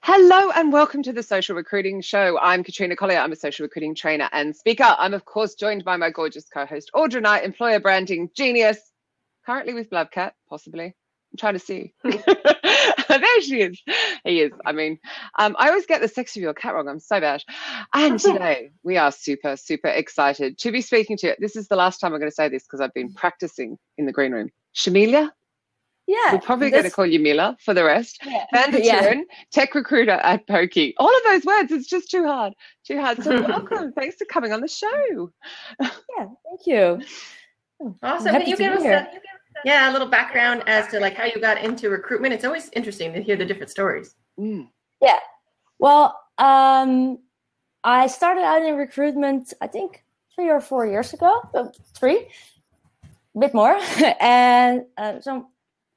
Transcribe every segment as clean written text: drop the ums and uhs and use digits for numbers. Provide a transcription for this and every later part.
Hello and welcome to the Social Recruiting Show. I'm Katrina Collier. I'm a social recruiting trainer and speaker. I'm, of course, joined by my gorgeous co-host, Audra Knight, employer branding genius, currently with Blabcat, possibly. I'm trying to see. There she is. He is. I mean, I always get the sex of your cat wrong. I'm so bad. And today we are super, super excited to be speaking to you. This is the last time I'm going to say this because I've been practicing in the green room. Sjamilla? Yeah. We're probably going to call you Mila for the rest. Yeah. Van der Tooren, tech recruiter at Poki. All of those words, it's just too hard. Too hard. So welcome. Thanks for coming on the show. Yeah, thank you. Awesome. Can you give us a little background as to like how you got into recruitment? It's always interesting to hear the different stories. Yeah. Well, I started out in recruitment, I think 3 or 4 years ago. 3, a bit more. And so I'm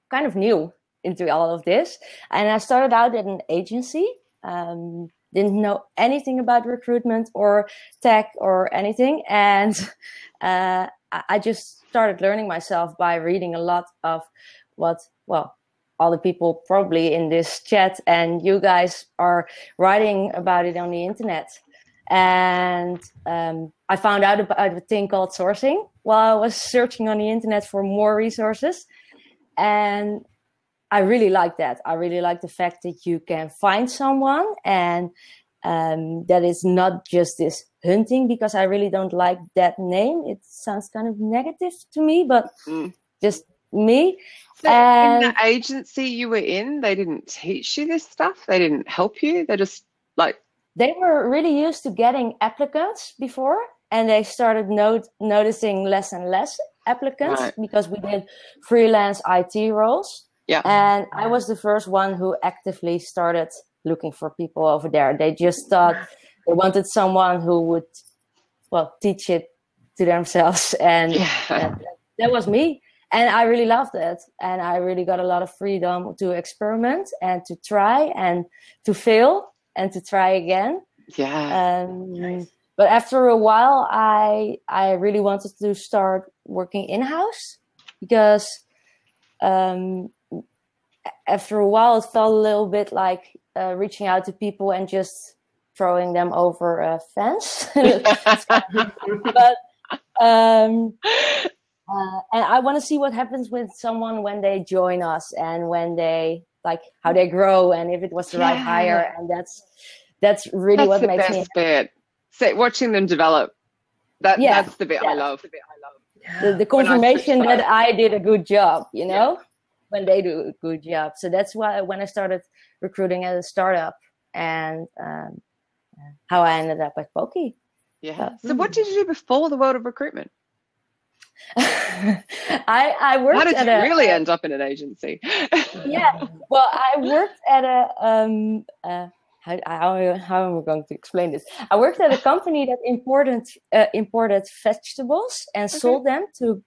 kind of new into all of this. And I started out at an agency. Didn't know anything about recruitment or tech or anything. And I just started learning myself by reading a lot of all the people probably in this chat and you guys are writing about it on the internet. And I found out about a thing called sourcing while I was searching on the internet for more resources. And I really like that. I really like the fact that you can find someone and that is not just this hunting, because I really don't like that name. It sounds kind of negative to me, but just me. So in the agency you were in, they didn't teach you this stuff? They didn't help you? They just like... They were really used to getting applicants before, and they started noticing less and less applicants because we did freelance IT roles. Yeah. And I was the first one who actively started looking for people over there. They just thought they wanted someone who would, teach it to themselves. And that was me. And I really loved it. And I really got a lot of freedom to experiment and to try and to fail and to try again. Yeah. But after a while, I really wanted to start working in-house because after a while, it felt a little bit like reaching out to people and just throwing them over a fence. But and I want to see what happens with someone when they join us and when they like how they grow and if it was the right hire. And that's really what makes me happy. So watching them develop, that's the bit I love. The confirmation that I did a good job, you know, when they do a good job. So that's why when I started recruiting as a startup and how I ended up at Poki. Yeah. So what did you do before the world of recruitment? I worked. How did you really end up in an agency? Well, I worked at a. How am I going to explain this? I worked at a company that imported vegetables and sold them to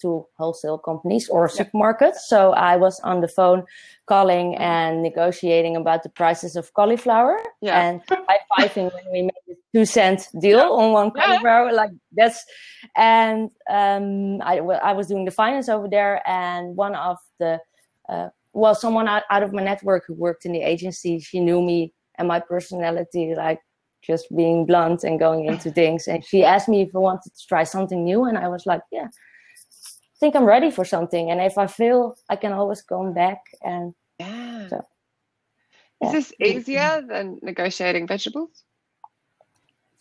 to wholesale companies or supermarkets. So I was on the phone calling and negotiating about the prices of cauliflower and high-fiving when we made this 2-cent deal on one cauliflower. Like that's, and I was doing the finance over there, and one of the someone out of my network who worked in the agency, she knew me and my personality, like just being blunt and going into things. And she asked me if I wanted to try something new. And I was like, I think I'm ready for something. And if I fail, I can always come back. And so, Is this easier than negotiating vegetables?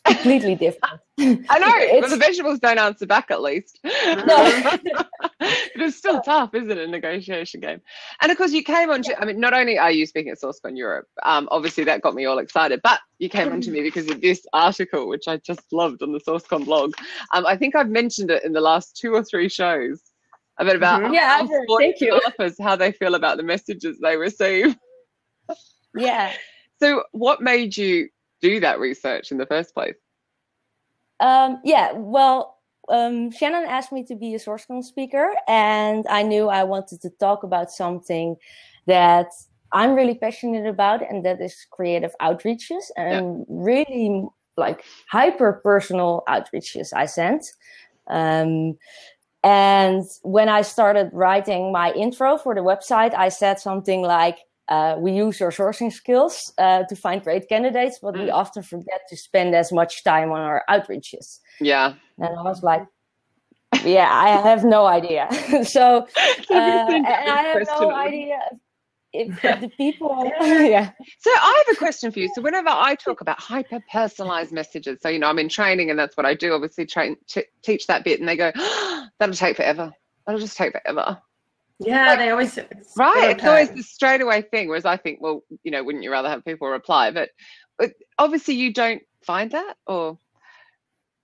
Completely different. I know, but the vegetables don't answer back at least. No. But it's still tough, isn't it, a negotiation game? And of course you came on to, I mean, not only are you speaking at SourceCon Europe, obviously that got me all excited, but you came on to me because of this article, which I just loved on the SourceCon blog. I think I've mentioned it in the last 2 or 3 shows about developers, how they feel about the messages they receive. Yeah. So what made you do that research in the first place? Shannon asked me to be a SourceCon speaker, and I knew I wanted to talk about something that I'm really passionate about, and that is creative outreaches and really like hyper personal outreaches I sent. And when I started writing my intro for the website, I said something like, we use our sourcing skills to find great candidates, but we often forget to spend as much time on our outreaches. Yeah. And I was like, yeah, I have no idea. So, and I have no idea if the people, yeah. So I have a question for you. So whenever I talk about hyper-personalized messages, so, I'm in training and that's what I do, obviously teach that bit, and they go, that'll take forever. That'll just take forever. Yeah, they always, right. It's always the straight away thing, whereas I think, well, wouldn't you rather have people reply? But obviously you don't find that, or?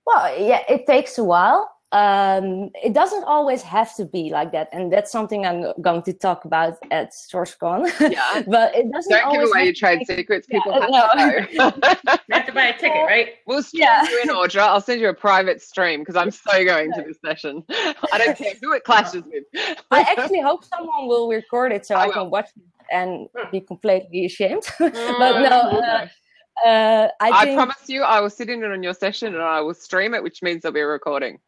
Well, yeah, it takes a while. It doesn't always have to be like that, and that's something I'm going to talk about at SourceCon. Yeah, but it doesn't. Don't give away your trade secrets. People have to know. You have to buy a ticket, right? We'll stream you in, Audra. I'll send you a private stream because I'm so going to this session. I don't care who it clashes with. I actually hope someone will record it so I can watch it and be completely ashamed. But no. I promise you, I will sit in on your session and I will stream it, which means there'll be a recording.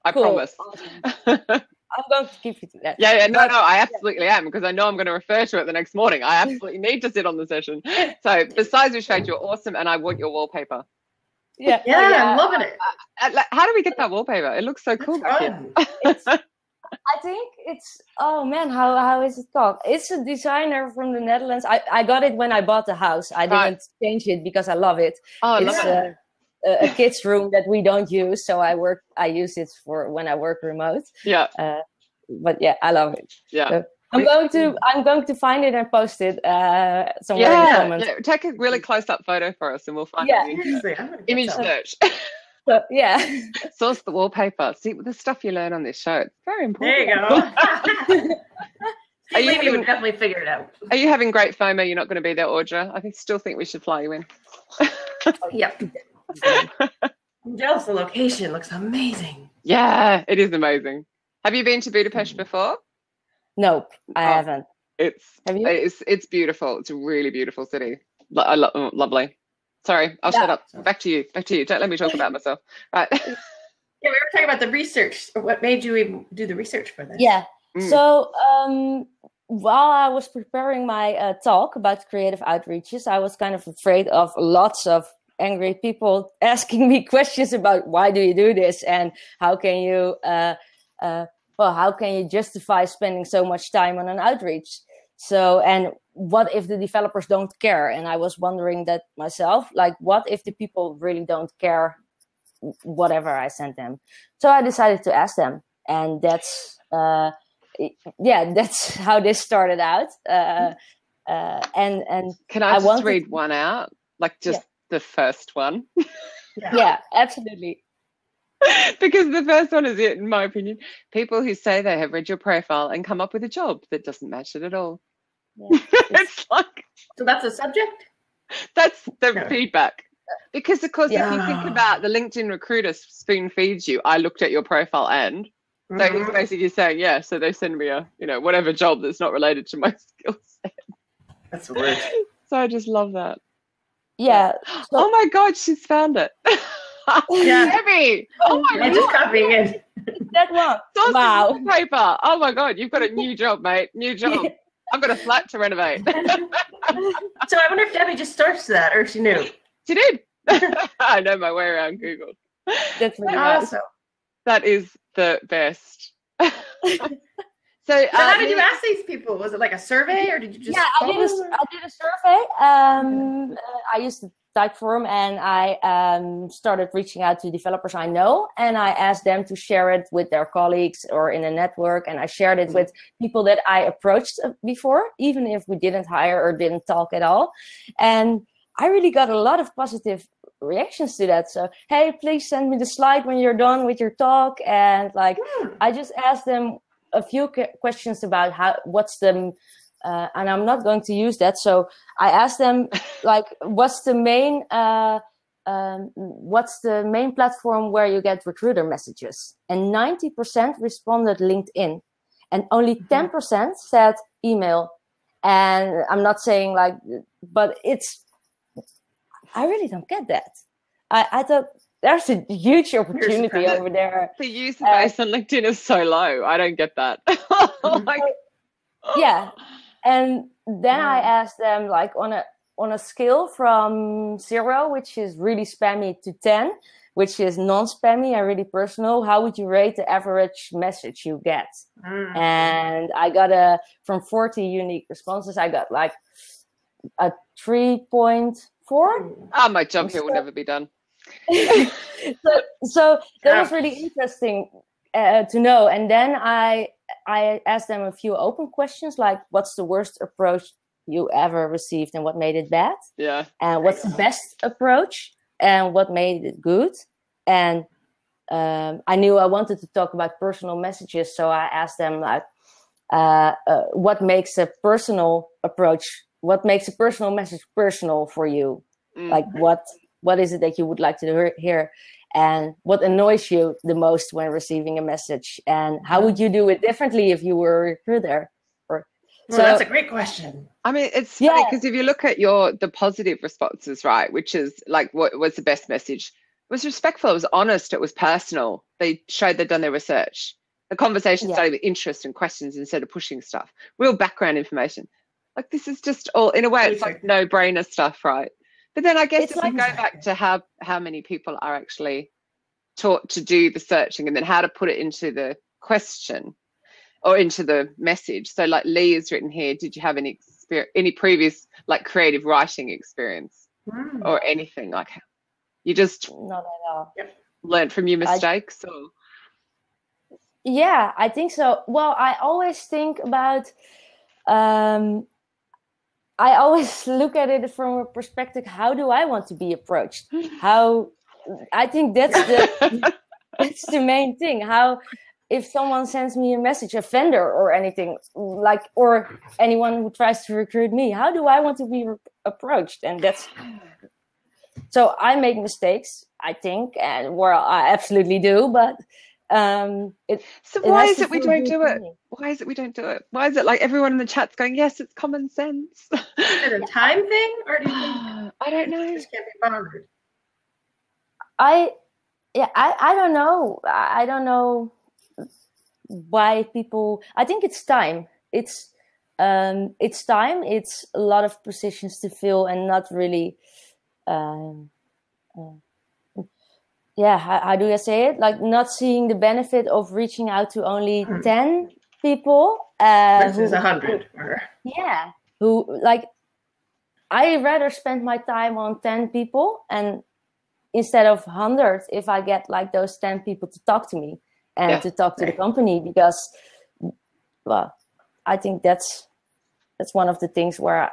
I promise. Awesome. I'm going to keep you to that. Yeah, no, I absolutely am, because I know I'm going to refer to it the next morning. I absolutely need to sit on the session. So besides which, you're awesome, and I want your wallpaper. Yeah, I'm loving it. How do we get that wallpaper? It looks so cool back here. I think it's, oh man, how is it called? It's a designer from the Netherlands. I got it when I bought the house. I didn't change it because I love it. Oh, I love it. A kid's room that we don't use, so I use it for when I work remote. Yeah. But yeah, I love it. Yeah. So I'm going to find it and post it somewhere in the comments. Yeah, take a really close-up photo for us, and we'll find it. Image search. So, yeah. Source the wallpaper. See the stuff you learn on this show. It's very important. There you go. You would definitely figure it out. Are you having great FOMO? You're not going to be there, Audra? I still think we should fly you in. Yep. I'm jealous. The location looks amazing. Yeah, it is amazing. Have you been to Budapest before? Nope, I haven't. Have you? It's beautiful. It's a really beautiful city. Lovely. Sorry, I'll shut up. Back to you. Don't let me talk about myself. Right. Yeah, we were talking about the research. What made you even do the research for this? Yeah. So while I was preparing my talk about creative outreaches, I was kind of afraid of lots of angry people asking me questions about why do you do this and how can you justify spending so much time on an outreach? So, and what if the developers don't care? And I was wondering that myself, like, what if the people really don't care whatever I sent them? So I decided to ask them, and that's that's how this started out. And can I just read one out, like just the first one? Yeah, absolutely. Because the first one is it, in my opinion. People who say they have read your profile and come up with a job that doesn't match it at all. Yeah. It's like, so that's the subject? That's the feedback. Because, of course, if you think about the LinkedIn recruiter spoon feeds you, I looked at your profile and so he's basically saying, so they send me a, whatever job that's not related to my skill set. That's weird. So I just love that. Yeah. So, oh my God, she's found it. Yeah. Heavy. Oh my God. Just copying it. That one. Wow. Paper. Oh my God, you've got a new job, mate. New job. I've got a flat to renovate. So I wonder if Debbie just searched that, or if she knew. She did. I know my way around Google. That's really awesome. That is the best. So how did you ask these people? Was it like a survey, or did you just? Yeah, I did a survey. I used the type form, and I started reaching out to developers I know, and I asked them to share it with their colleagues or in a network, and I shared it with people that I approached before, even if we didn't hire or didn't talk at all. And I really got a lot of positive reactions to that. So, hey, please send me the slide when you're done with your talk. And I just asked them a few questions about what's the, and I'm not going to use that. So I asked them what's the main platform where you get recruiter messages? And 90% responded LinkedIn, and only 10% said email. And I'm not saying but I really don't get that. I thought there's a huge opportunity over there. The user base on LinkedIn is so low. I don't get that. Yeah. And then I asked them, like, on a scale from 0, which is really spammy, to 10, which is non-spammy and really personal, how would you rate the average message you get? And I got from 40 unique responses, I got like a 3.4. My job here will never be done. so that was really interesting to know. And then I asked them a few open questions, like, what's the worst approach you ever received and what made it bad? Yeah. And what's the best approach and what made it good? And I knew I wanted to talk about personal messages, so I asked them, like, what makes a personal approach, what makes a personal message personal for you? Like, what is it that you would like to hear? And what annoys you the most when receiving a message? And how would you do it differently if you were a recruiter? So that's a great question. I mean, it's funny because if you look at the positive responses, right, which is like, what was the best message? It was respectful, it was honest, it was personal. They showed they'd done their research. The conversation started with interest and questions instead of pushing stuff. Real background information. Like, this is just all, in a way, it's like no-brainer stuff, right? But then I guess if we go back to how many people are actually taught to do the searching and then how to put it into the question or into the message. So like Lee has written here, did you have any previous like creative writing experience or anything? Like, you just not at all learned from your mistakes? Or? Yeah, I think so. Well, I always think about, I always look at it from a perspective, how do I want to be approached? I think that's that's the main thing. How, if someone sends me a message, a vendor or anything, like, or anyone who tries to recruit me, how do I want to be approached? And that's, so I make mistakes, I think, and I absolutely do, but so why is it we don't do it? Why is it we don't do it? Why is it like everyone in the chat's going, yes, it's common sense? Is it a time thing, or do you think I don't know. Just can't be bothered? I don't know. I don't know why people. I think it's time. It's time. It's a lot of positions to fill, and not really. How do I say it? Like, not seeing the benefit of reaching out to only 10 people versus 100. Who, like, I rather spend my time on 10 people and instead of 100 if I get like those 10 people to talk to me and to talk to the company, because, well, I think that's one of the things where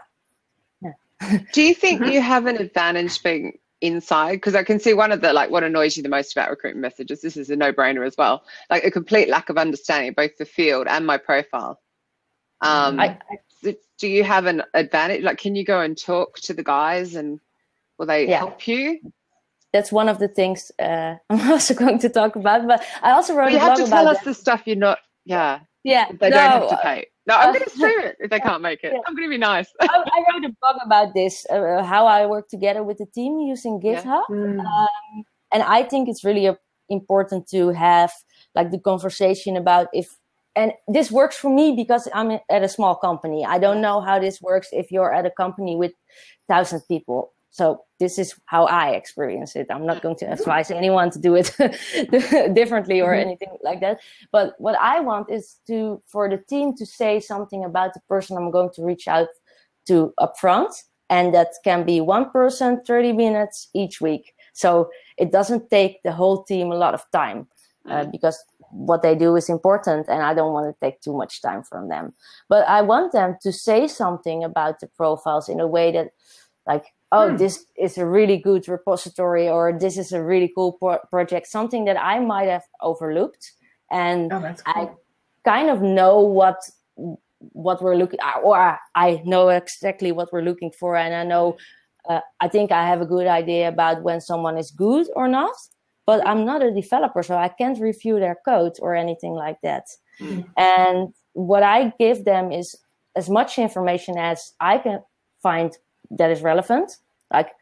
Do you think you have an advantage being inside? Because I can see one of the, like, what annoys you the most about recruitment messages, this is a no-brainer as well, like a complete lack of understanding of both the field and my profile. Do you have an advantage? Like, can you go and talk to the guys and will they help you? That's one of the things I'm also going to talk about, but I also wrote a blog about you have to tell us the stuff you're not, they don't have to pay. No, I'm going to stream it if they can't make it. I'm going to be nice. I wrote a blog about this, how I work together with the team using GitHub. And I think it's really important to have like the conversation about and this works for me because I'm at a small company. I don't know how this works if you're at a company with 1,000 people. So this is how I experience it. I'm not going to advise anyone to do it differently or anything like that. But what I want is for the team to say something about the person I'm going to reach out to upfront. And that can be one person, 30 minutes each week. So it doesn't take the whole team a lot of time because what they do is important and I don't want to take too much time from them. But I want them to say something about the profiles in a way that, like, this is a really good repository, or this is a really cool project, something that I might have overlooked. And that's cool. I kind of know what we're looking, or I know exactly what we're looking for. And I know, I think I have a good idea about when someone is good or not, but I'm not a developer, so I can't review their code or anything like that. And what I give them is as much information as I can find that is relevant, like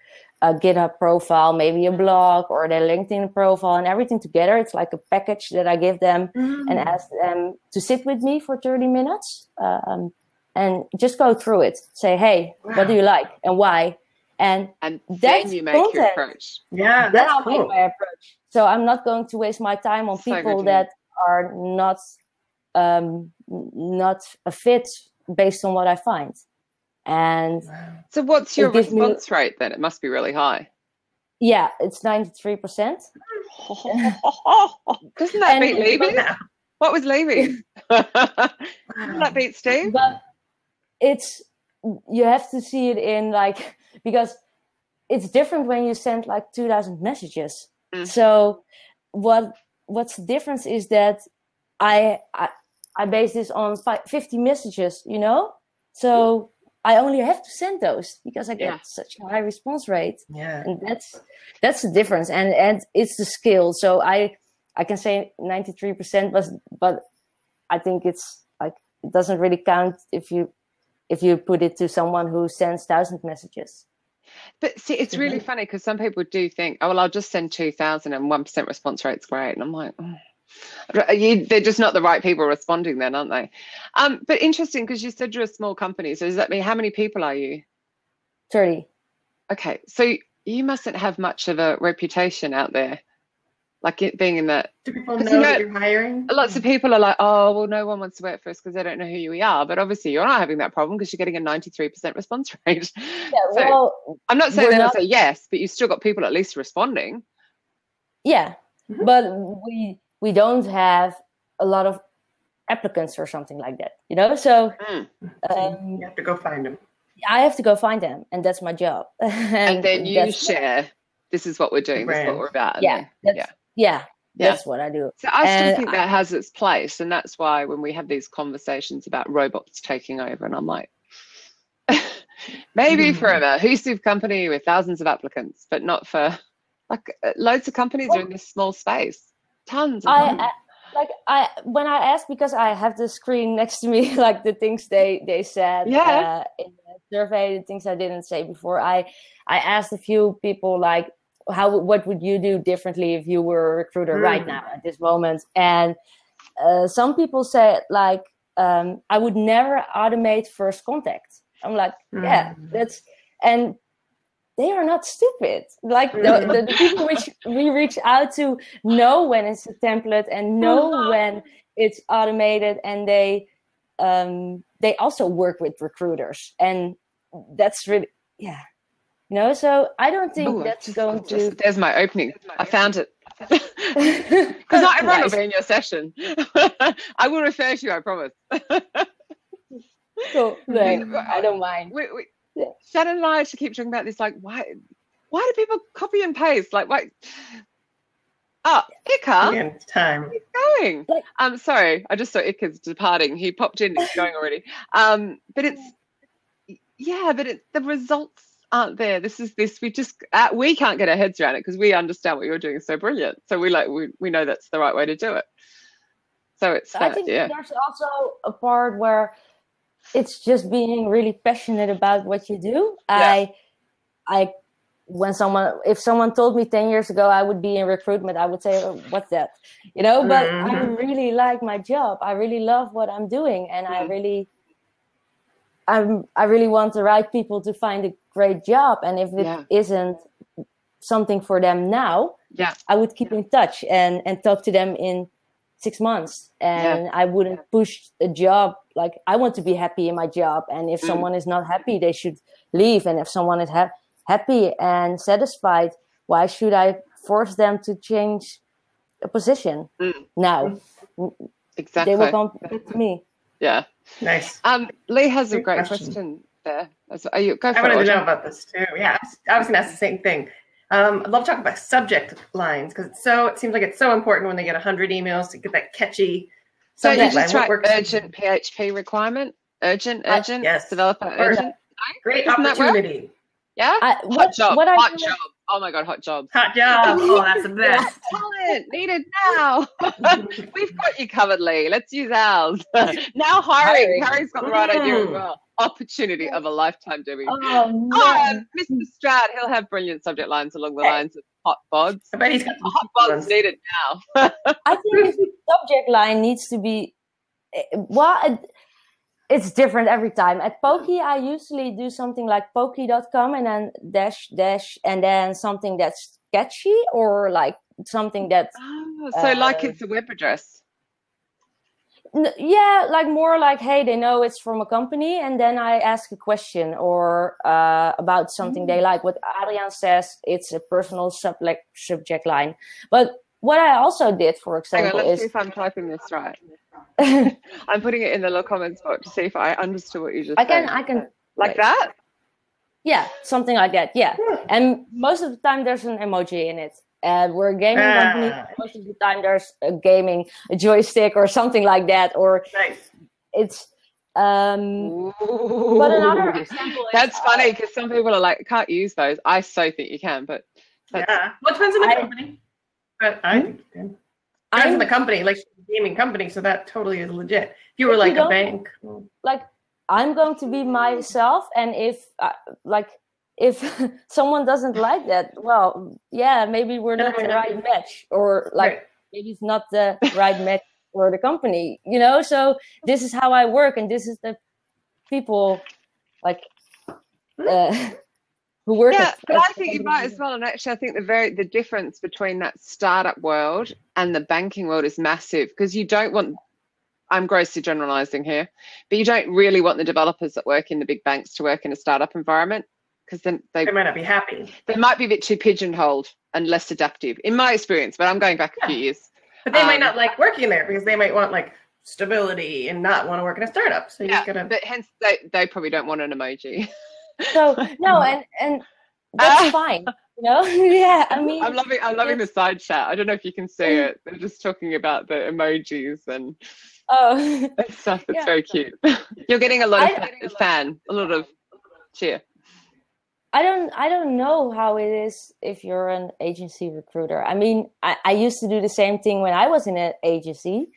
a GitHub profile, maybe a blog or their LinkedIn profile, and everything together. It's like a package that I give them and ask them to sit with me for 30 minutes and and just go through it. Say, hey, what do you like and why? And then you make your approach. Yeah, that's cool. I make my approach. So I'm not going to waste my time on people that are not a fit based on what I find. And so what's your response rate then? It must be really high. Yeah, it's 93%. Doesn't that beat leaving? What was leaving? Doesn't that beat Steve? But you have to see it in like, because it's different when you send like 2,000 messages. So what's the difference is that I base this on 50 messages, you know? So I only have to send those because I get such a high response rate. Yeah. And that's the difference. And it's the skill. So I can say 93%, but I think it's like, it doesn't really count if you put it to someone who sends 1,000 messages. But see, it's really funny because some people do think, oh, well, I'll just send 2,000 and 1% response rate's great. And I'm like, they're just not the right people responding then, aren't they? But interesting, because you said you're a small company. So does that mean, how many people are you? 30. Okay. So you mustn't have much of a reputation out there. Like it being in that. Do people know that you're hiring? Lots of people are like, oh, well, no one wants to work for us because they don't know who you are. But obviously you're not having that problem because you're getting a 93% response rate. Yeah, so well, I'm not saying they're not say yes, but you've still got people at least responding. Yeah, but we don't have a lot of applicants or something like that, you know? So you have to go find them. I have to go find them, and that's my job. and then you share, this is what we're doing, this is what we're about. Yeah, that's what I do. So I still think that has its place. And that's why when we have these conversations about robots taking over, and I'm like, maybe for a massive company with thousands of applicants, but not for, like, loads of companies are in this small space. Tons of them. When I asked, because I have the screen next to me, like the things they said in the survey, the things I didn't say before, I asked a few people, like, what would you do differently if you were a recruiter right now at this moment? And some people said, like, I would never automate first contact. I'm like, and they are not stupid. Like the people which we reach out to know when it's a template and know when it's automated, and they also work with recruiters, and that's really you know. So I don't think that's going to. There's my opening. I found it. Because not everyone will be in your session. I will refer to you, I promise. Cool. No, I don't mind. Shannon and I should keep talking about this. Like, why do people copy and paste? Like, why? Oh, Ika. Time. He's going. I'm sorry. I just saw Ika's departing. He popped in. He's going already. But it's the results aren't there. We can't get our heads around it because we understand what you're doing is so brilliant. So we know that's the right way to do it. So it's. I think there's also a part where it's just being really passionate about what you do. If someone told me 10 years ago I would be in recruitment, I would say, oh, what's that? You know, but I really like my job. I really love what I'm doing. And I really want the right people to find a great job. And if it isn't something for them now, I would keep in touch and talk to them in 6 months. And I wouldn't push a job. Like, I want to be happy in my job. And if someone is not happy, they should leave. And if someone is happy and satisfied, why should I force them to change a position now? Exactly. They will come to me. Yeah. Nice. Lee has a great question there. Go for it. I wanted to know about this too. Yeah, I was going to ask the same thing. I'd love to talk about subject lines because it seems like it's so important when they get 100 emails to get that catchy subject line. So you just write urgent PHP requirement, urgent, yes. Developer, urgent. Great opportunity. Yeah? Hot job. Oh my God, hot job. Hot job. Oh, that's the best. Talent needed now. We've got you covered, Lee. Let's use ours. Now hiring. Harry's got the right idea as well. Opportunity of a lifetime, Debbie. Oh, Mr. Stroud, he'll have brilliant subject lines along the lines of hot bods. I bet he's got hot bods needed now. I think the subject line needs to be it's different every time. At Poki, I usually do something like poki.com and then dash and then something that's sketchy or like something that's... so like it's a web address. Yeah, like more like, hey, they know it's from a company, and then I ask a question or about something they like. What Adriaan says, it's a personal subject line. But what I also did, for example, let's see if I'm typing this right. I'm putting it in the little comments box to see if I understood what you just said. I can like that? Yeah, something like that. Yeah, and most of the time there's an emoji in it. We're a gaming company. Most of the time there's a joystick or something like that. Or it's but another example is, that's funny because some people are like, can't use those. I so think you can, but well, it depends on the company. But I think you can. Depends on the company, like a gaming company, so that totally is legit. If you were like a bank, like I'm going to be myself, and if someone doesn't like that, well, yeah, maybe we're not the right match, or like maybe it's not the right match for the company, you know. So this is how I work, and this is the people like who work. Yeah, but I think you're right as well. And actually, I think the difference between that startup world and the banking world is massive, because you don't want. I'm grossly generalizing here, but you don't really want the developers that work in the big banks to work in a startup environment, because then they might not be happy. They might be a bit too pigeonholed and less adaptive, in my experience. But I'm going back a few years. But they might not like working there because they might want like stability and not want to work in a startup. So you just gotta. But hence they probably don't want an emoji. So no, and that's fine. You know, yeah. I mean, I'm loving the side chat. I don't know if you can see it. They're just talking about the emojis and stuff. It's very cute. You're getting a lot of cheer. I don't know how it is if you're an agency recruiter. I mean, I used to do the same thing when I was in an agency.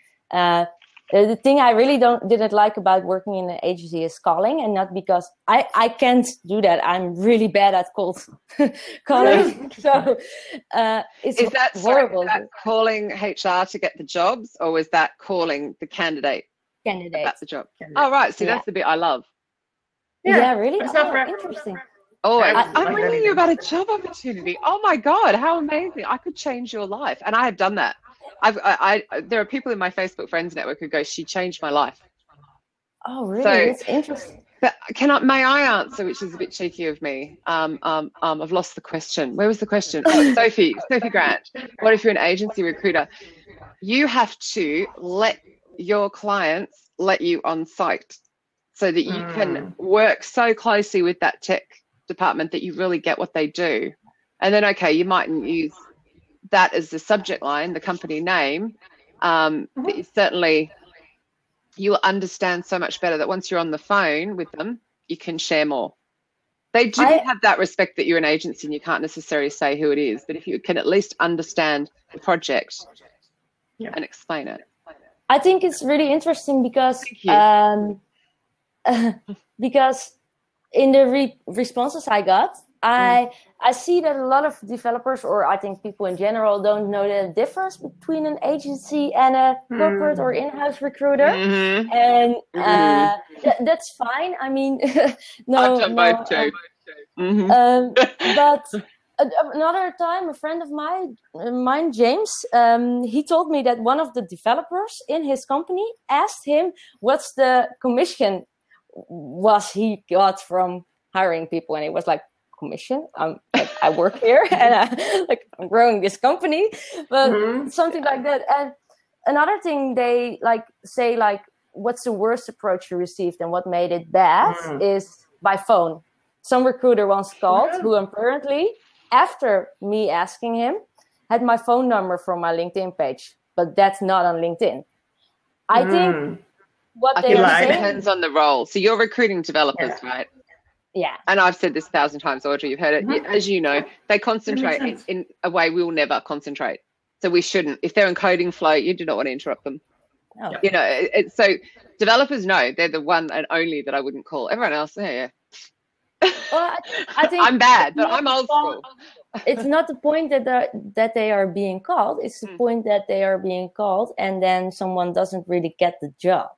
The thing I really didn't like about working in an agency is calling, and not because I can't do that. I'm really bad at cold calling. So it's horrible. Is that calling HR to get the jobs, or was that calling the candidate about the job? Oh, right. See, that's the bit I love. Yeah, really? Interesting. Oh, I'm ringing you about a job opportunity. Oh my God, how amazing. I could change your life. And I have done that. There are people in my Facebook friends network who go, she changed my life. Oh, really? That's interesting. But may I answer, which is a bit cheeky of me? I've lost the question. Where was the question? Oh, Sophie Grant. What if you're an agency recruiter? You have to let your clients let you on site so that you can work so closely with that tech department that you really get what they do. And then, okay, you mightn't use that as the subject line, the company name, but you will understand so much better that once you're on the phone with them, you can share more. They do have that respect that you're an agency and you can't necessarily say who it is, but if you can at least understand the project and explain it. I think it's really interesting because because in the responses I got, I see that a lot of developers, or I think people in general, don't know the difference between an agency and a corporate or in-house recruiter, and that's fine. I mean, no. I've done both too. But another time, a friend of mine, James, he told me that one of the developers in his company asked him what's the commission he got from hiring people, and he was like, commission? I work here and I'm growing this company, but something like that. And another thing they say, what's the worst approach you received and what made it bad is by phone. Some recruiter once called who apparently, after me asking him, had my phone number from my LinkedIn page, but that's not on LinkedIn. I think what they are saying depends on the role. So you're recruiting developers, right? Yeah. And I've said this 1,000 times, Audra, you've heard it. As you know, they concentrate in a way we will never concentrate. So we shouldn't. If they're in coding flow, you do not want to interrupt them. Oh. You know, so developers know they're the one and only that I wouldn't call. Everyone else, Well, I think I'm bad, but I'm old school. It's not the point that they are being called. It's the point that they are being called and then someone doesn't really get the job.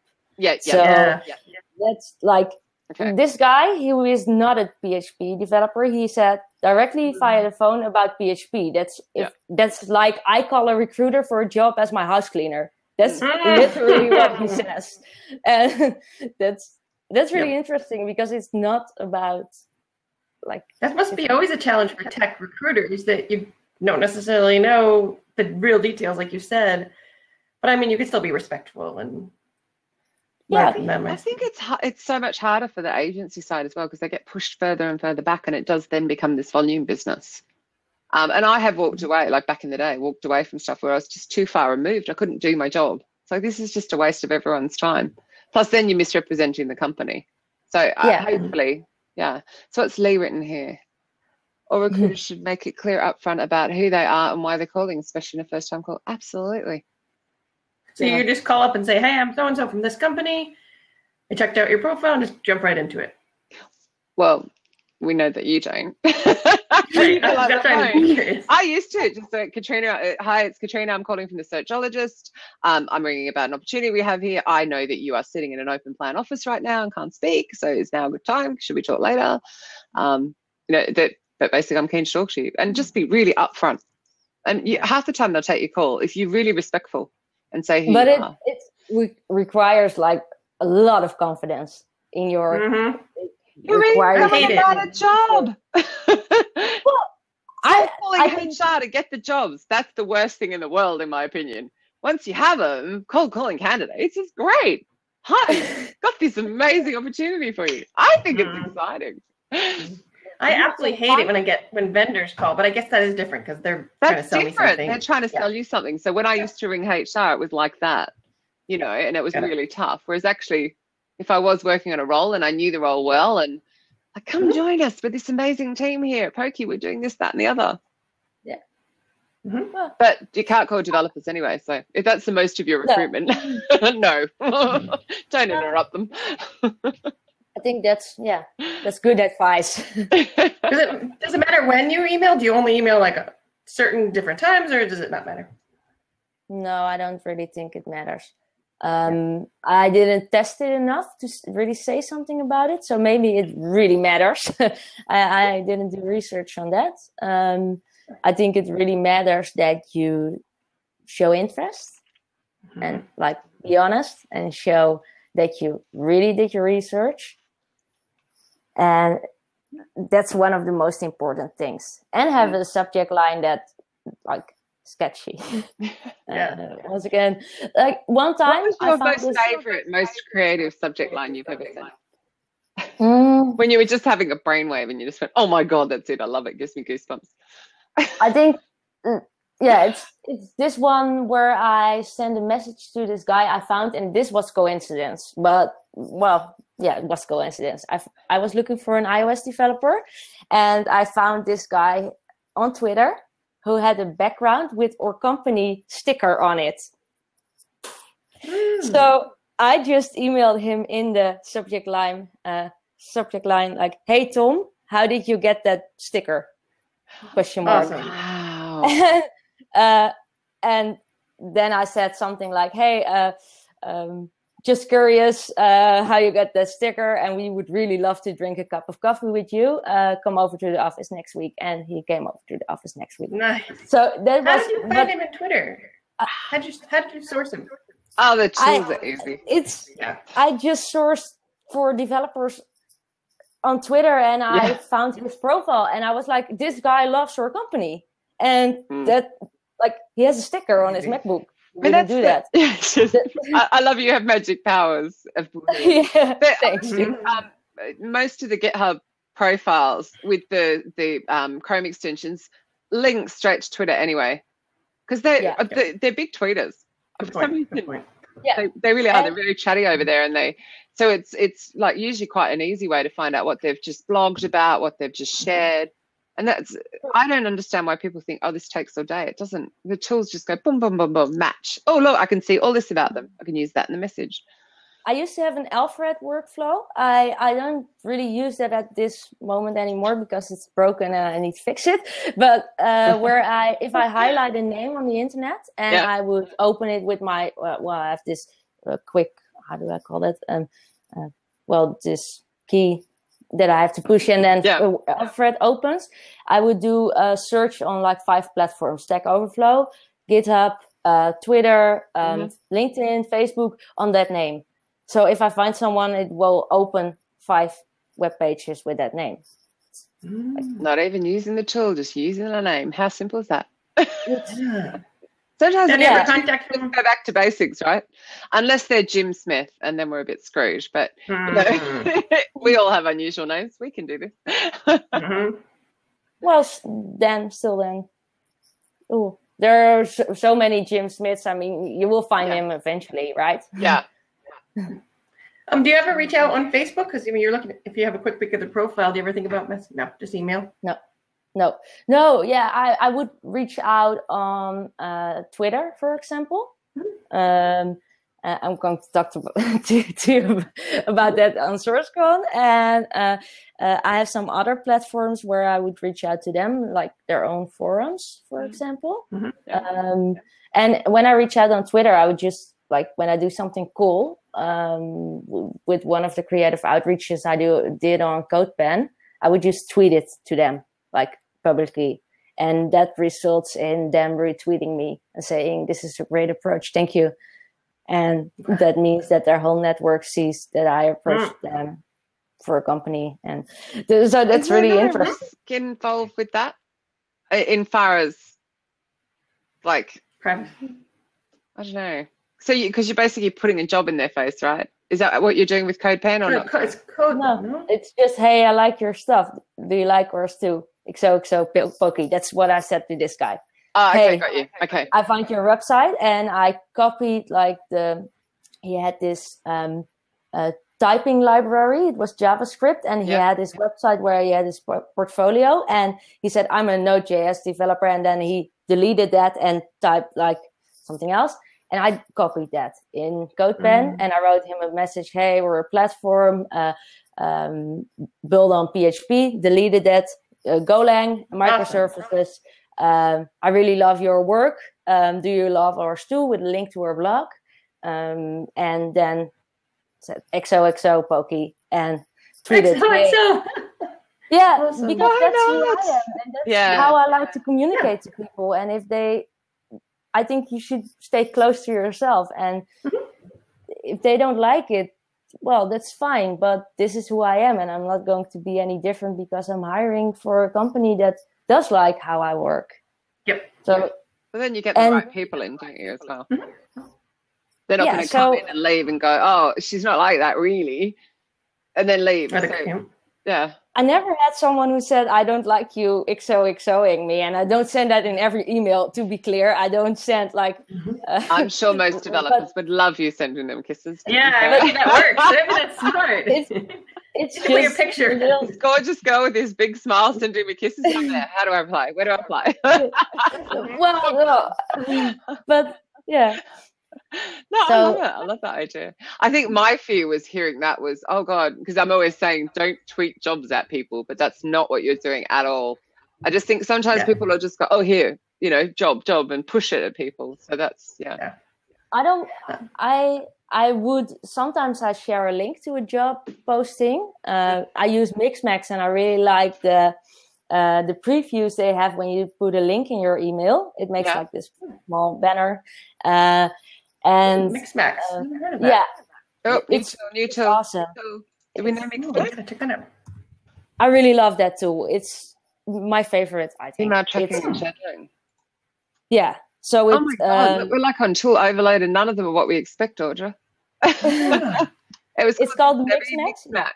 That's like this guy, who is not a PHP developer, he said directly via the phone about PHP. That's like I call a recruiter for a job as my house cleaner. That's literally what he says. And that's really interesting because it's not about like... That must be always a challenge for tech recruiters, that you don't necessarily know the real details, like you said. But I mean, you can still be respectful and learn from them. I think it's so much harder for the agency side as well, because they get pushed further and further back, and it does then become this volume business. And I have walked away, like back in the day, walked away from stuff where I was just too far removed. I couldn't do my job. So this is just a waste of everyone's time. Plus, then you're misrepresenting the company. So hopefully, So what's Lee written here? All recruiters should make it clear up front about who they are and why they're calling, especially in a first-time call. Absolutely. So you just call up and say, hey, I'm so-and-so from this company. I checked out your profile and just jump right into it. Well, we know that you don't. I used to just say, Katrina, hi, it's Katrina. I'm calling from the Searchologist. I'm ringing about an opportunity we have here. I know that you are sitting in an open plan office right now and can't speak, so is now a good time? Should we talk later? But basically, I'm keen to talk to you, and just be really upfront. And half the time they'll take your call if you're really respectful and say who you are. But it requires like a lot of confidence in your. You're really about a job. I'm calling HR to get the jobs. That's the worst thing in the world, in my opinion. Once you have them, calling candidates is great. Hi, got this amazing opportunity for you. I think it's exciting. I absolutely hate it when vendors call, but I guess that is different because they're trying to sell me something. They're trying to sell you something. So when I used to ring HR, it was like that, and it was really tough. Whereas actually, if I was working on a role and I knew the role well, and like, come join us with this amazing team here at Poki, we're doing this, that, and the other. Yeah. But you can't call developers anyway. So if that's the most of your recruitment, no, don't interrupt them. I think that's good advice. Does it matter when you email? Do you only email like a certain different times, or does it not matter? No, I don't really think it matters. I didn't test it enough to really say something about it, so maybe it really matters. I didn't do research on that. I think it really matters that you show interest and like be honest and show that you really did your research. And that's one of the most important things. And have a subject line that like sketchy. Once again, like one time, what was your most creative subject line you've ever sent? When you were just having a brainwave and you just went, "Oh my god, that's it! I love it. Gives me goosebumps." I think, it's this one where I sent a message to this guy I found, and this was coincidence. But it was coincidence. I was looking for an iOS developer, and I found this guy on Twitter who had a background with our company sticker on it. So I just emailed him in the subject line like, "Hey Tom, how did you get that sticker?" ? Awesome. Wow. And then I said something like, "Hey, just curious how you got that sticker, and we would really love to drink a cup of coffee with you. Come over to the office next week." And he came over to the office next week. Nice. So that how did you find him on Twitter? How did you source him? Oh, the tools are easy. I just sourced for developers on Twitter, and I found his profile, and I was like, this guy loves your company, and that like he has a sticker on his MacBook. We didn't do that. I love you have magic powers. Thanks. Most of the GitHub profiles with the Chrome extensions link straight to Twitter anyway, because they're big tweeters. For some reason, they really are. They're really chatty over there, and so it's like usually quite an easy way to find out what they've just blogged about, what they've just shared. And I don't understand why people think, oh, this takes all day. It doesn't. The tools just go boom, boom, boom, boom, match. Oh, look, I can see all this about them. I can use that in the message. I used to have an Alfred workflow. I don't really use that at this moment anymore because it's broken and I need to fix it. But if I highlight a name on the internet and I would open it with my, I have this quick, how do I call it? this key that I have to push, and then a thread opens. I would do a search on like 5 platforms: Stack Overflow, GitHub, Twitter, LinkedIn, Facebook, on that name. So if I find someone, it will open 5 web pages with that name. Not even using the tool, just using the name. How simple is that? Sometimes go back to basics, right? Unless they're Jim Smith, and then we're a bit screwed. But we all have unusual names. We can do this. Well, then, ooh, there are so many Jim Smiths. I mean, you will find him eventually, right? Yeah. Do you ever reach out on Facebook? Because you're looking, if you have a quick peek at the profile, do you ever think about messaging? No, just email. No. Yeah, I would reach out on Twitter, for example. I'm going to talk to you about that on SourceCon, and I have some other platforms where I would reach out to them, like their own forums, for example. And when I reach out on Twitter, I would just, like, when I do something cool, with one of the creative outreaches I did on CodePen, I would just tweet it to them, like, publicly, and that results in them retweeting me and saying, "This is a great approach, thank you." And that means that their whole network sees that I approached them for a company, and so that's really interesting. Get involved with that, in far as like, I don't know. So because you're basically putting a job in their face, right? Is that what you're doing with CodePen or not? It's code. No, it's just, "Hey, I like your stuff. Do you like ours too? XOXO Poki." That's what I said to this guy. Oh, okay, "Hey, got you. Okay. I find your website," and I copied he had this typing library. It was JavaScript, and he had his website where he had his portfolio, and he said, "I'm a Node.js developer," and then he deleted that and typed like something else. And I copied that in CodePen, and I wrote him a message: "Hey, we're a platform built on PHP, deleted that, Golang, microservices. I really love your work. Do you love ours too?" with a link to our blog. And then said XOXO Poki and tweeted. XOXO. Yeah, awesome. because that's who I am. And that's how I like to communicate to people. And I think you should stay close to yourself. And if they don't like it, well, that's fine. But this is who I am, and I'm not going to be any different because I'm hiring for a company that does like how I work. Yep. So, but then you get the right people in, don't you, as well? They're not going to come in and leave and go, "Oh, she's not like that, really," and then leave. I never had someone who said, "I don't like you XOXOing me," and I don't send that in every email, to be clear. I don't send like... I'm sure most developers would love you sending them kisses. Yeah, maybe that works. Maybe that's smart. It's just a picture. This gorgeous girl with his big smile sending me kisses out there. How do I apply? Where do I apply? Well, no. But yeah. No, I love it. I love that idea. I think my fear was hearing that was, oh God, because I'm always saying don't tweet jobs at people, but that's not what you're doing at all. I just think sometimes people will just go, "Oh, here, job, and push it at people." So that's, I would, sometimes I share a link to a job posting. I use MixMax, and I really like the previews they have when you put a link in your email. It makes like this small banner. And MixMax. I've never heard of that. It's new tool. Awesome. Do we know MixMax? Check that out. I really love that tool. It's my favorite, I think. Email tracking and shadowing. Yeah. So oh my God, we're like on tool overload, and none of them are what we expect, Audra. It's called MixMax.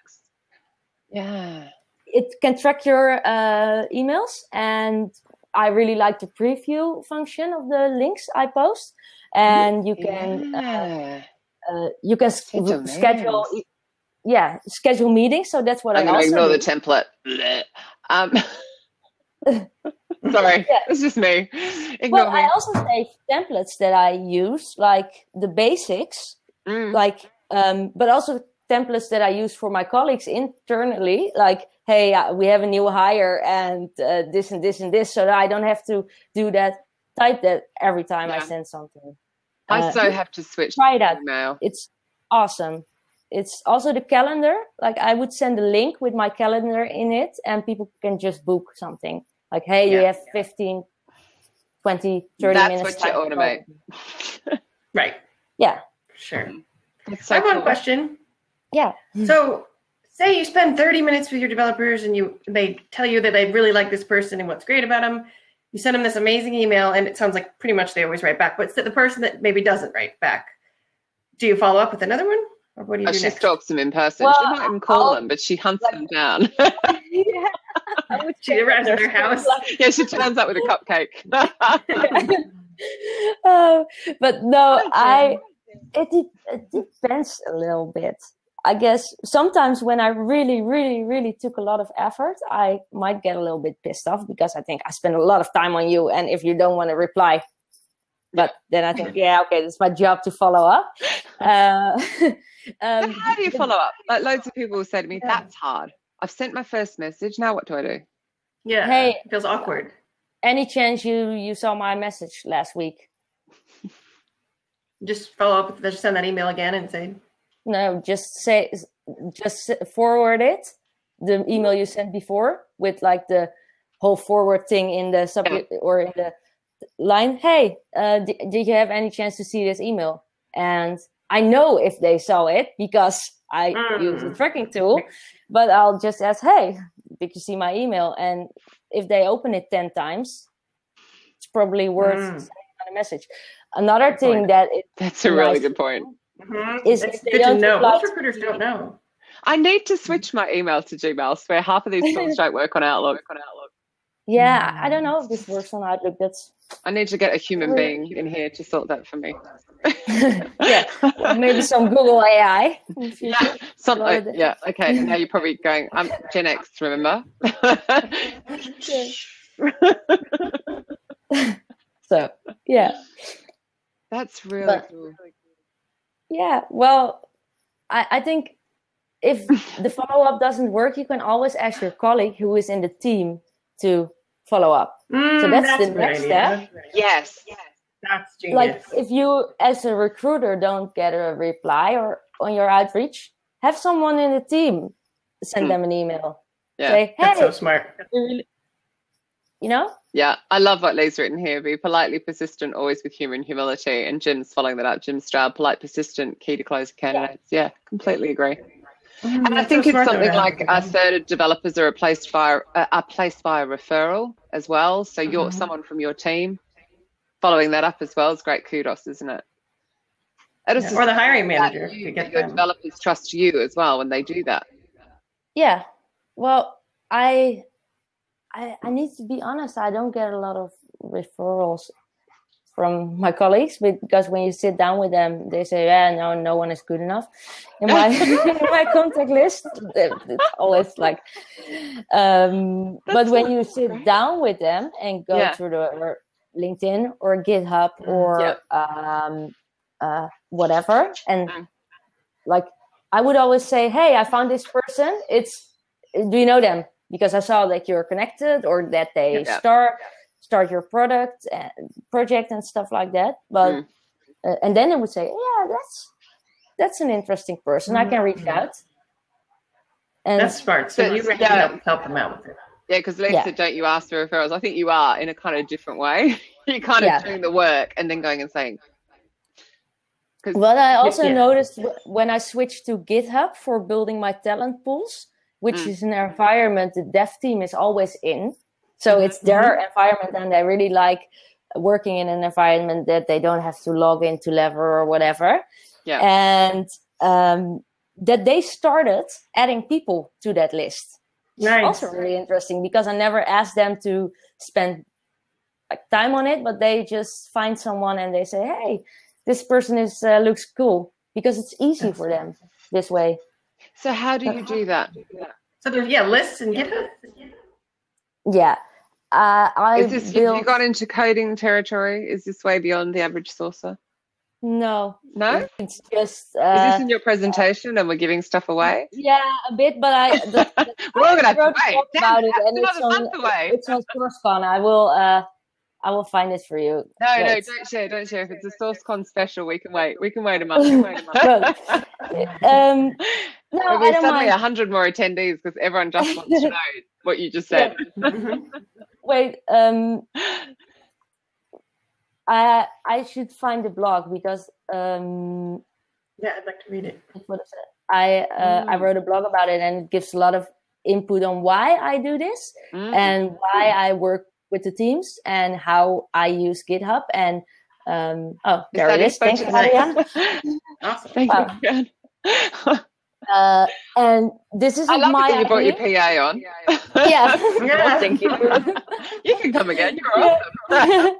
Yeah. It can track your emails, and I really like the preview function of the links I post. And you can schedule meetings. So that's what I'm going to ignore do. the template. Sorry, it's just me. Ignore me. I also save templates that I use, like the basics, but also templates that I use for my colleagues internally, like, "Hey, we have a new hire and this and this and this," so that I don't have to type that every time I send something. I have to switch. Try that. Email. It's awesome. it's also the calendar. Like I would send a link with my calendar in it, and people can just book something. Like, hey, you have 15, 20, 30 minutes. That's what you automate. Right. Yeah. Sure. So I have one question. Yeah. So say you spend 30 minutes with your developers and they tell you that they really like this person and what's great about them. You send them this amazing email, and it sounds like pretty much they always write back. But it's the person that maybe doesn't write back. Do you follow up with another one? Or what do you do she next? stalks them in person. Well, she might even call them, but she hunts them down. She arrives at their house. Yeah, she turns up with a cupcake. But no, it depends a little bit. I guess sometimes when I really, really, really took a lot of effort, I might get a little bit pissed off because I think I spent a lot of time on you, and if you don't want to reply, but then I think, yeah, okay, it's my job to follow up. How do you follow up? Like loads of people will say to me, that's hard. I've sent my first message. Now what do I do? Yeah, hey, it feels awkward. Any chance you saw my message last week? Just follow up, just send that email again and say, no, just forward it, the email you sent before, with like the whole forward thing in the subject or in the line. Hey, did you have any chance to see this email? And I know if they saw it because I use the tracking tool, but I'll just ask, hey, did you see my email? And if they open it 10 times, it's probably worth sending a message. Another thing that's a really good point. Is it's good to know. Most recruiters don't know. I need to switch my email to Gmail. I swear half of these tools don't work on Outlook. Yeah, I don't know if this works on Outlook. I need to get a human being in here to sort that for me. Yeah, maybe some Google AI. Yeah, something. Yeah, okay. Now you're probably going, I'm Gen X, remember? So, yeah. That's really cool. Yeah, well, I think if the follow-up doesn't work, you can always ask your colleague who is in the team to follow up. So that's the next step. Yes. That's genius. Like if you, as a recruiter, don't get a reply or on your outreach, have someone in the team send them an email. Yeah, say, hey, that's so smart. You know? Yeah, I love what Lee's written here. Be politely persistent, always with human humility. And Jim's following that up. Jim Stroud, polite, persistent, key to close candidates. Yeah, completely agree. And I think it's something like certain developers are placed via a referral as well. So you're someone from your team following that up as well is great kudos, isn't it? Or the hiring manager. Your developers trust you as well when they do that. Yeah. Well, I need to be honest. I don't get a lot of referrals from my colleagues because when you sit down with them, they say, "Yeah, no one is good enough." In my contact list, it's always like. But when you sit down with them and go through the LinkedIn or GitHub or whatever, and like I would always say, "Hey, I found this person. Do you know them? Because I saw that you're connected or that they start your project and stuff like that." But and then I would say, "Yeah, that's an interesting person. I can reach out." And that's smart. So you really help them out with it. Yeah, because Lisa, don't you ask for referrals? I think you are in a kind of different way. You're kind of doing the work and then going and saying. Well, I also noticed when I switched to GitHub for building my talent pools, which is an environment the dev team is always in. So it's their environment, and they really like working in an environment that they don't have to log into Lever or whatever. Yeah. And that they started adding people to that list. Nice. Also really interesting because I never asked them to spend like time on it, but they just find someone and they say, "Hey, this person looks cool," because it's easy for them this way. So how do you do that? So there's lists and GitHub. Yeah, have you got into coding territory? Is this way beyond the average sourcer? No. It's just. Is this in your presentation and we're giving stuff away? Yeah, a bit, but we're all gonna have to wait about it, and it's on SourceCon. I will I will find it for you. No, Wait. don't share. If it's a SourceCon special, we can wait. We can wait a month. No, There'll I be don't suddenly mind. 100 more attendees because everyone just wants to know what you just said. Wait, I should find the blog because Yeah, I'd like to read it. what is it? I wrote a blog about it, and it gives a lot of input on why I do this and why I work with the teams and how I use GitHub. And there it is. Thanks, Maria. Awesome. Thank you. And this is I love my that you brought your idea. PA on. Yeah. Yeah. Thank you. You can come again. You're awesome.